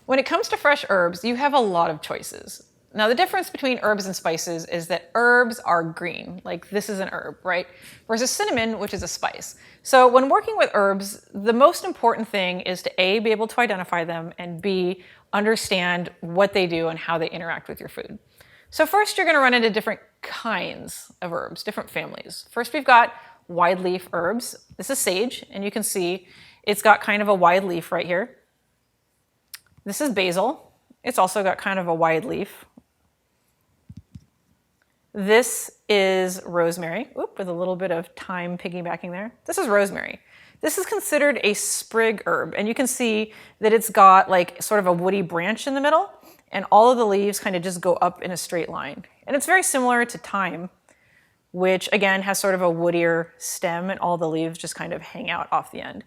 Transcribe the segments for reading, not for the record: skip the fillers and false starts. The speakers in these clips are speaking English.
When it comes to fresh herbs, you have a lot of choices. Now, the difference between herbs and spices is that herbs are green, like this is an herb, right? Versus cinnamon, which is a spice. So when working with herbs, the most important thing is to A, be able to identify them, and B, understand what they do and how they interact with your food. So first, you're gonna run into different kinds of herbs, different families. First, we've got wide leaf herbs. This is sage, and you can see it's got kind of a wide leaf right here. This is basil. It's also got kind of a wide leaf. This is rosemary, with a little bit of thyme piggybacking there. This is rosemary. This is considered a sprig herb, and you can see that it's got like sort of a woody branch in the middle, and all of the leaves kind of just go up in a straight line. And it's very similar to thyme, which again has sort of a woodier stem, and all the leaves just kind of hang out off the end.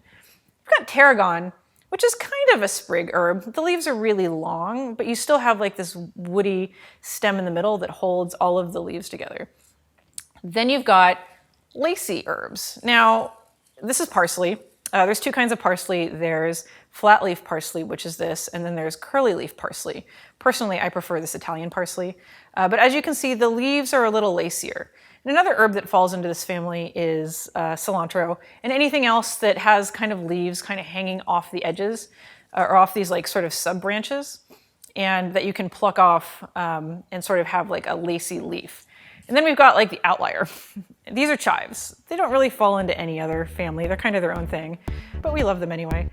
We've got tarragon, which is kind of a sprig herb. The leaves are really long, but you still have like this woody stem in the middle that holds all of the leaves together. Then you've got lacy herbs. Now, this is parsley. There's two kinds of parsley. There's flat leaf parsley, which is this, and then there's curly leaf parsley. Personally, I prefer this Italian parsley. But as you can see, the leaves are a little lacier. And another herb that falls into this family is cilantro, and anything else that has kind of leaves kind of hanging off the edges or off these like sort of sub branches, and that you can pluck off and sort of have like a lacy leaf. And then we've got like the outlier. These are chives. They don't really fall into any other family. They're kind of their own thing, but we love them anyway.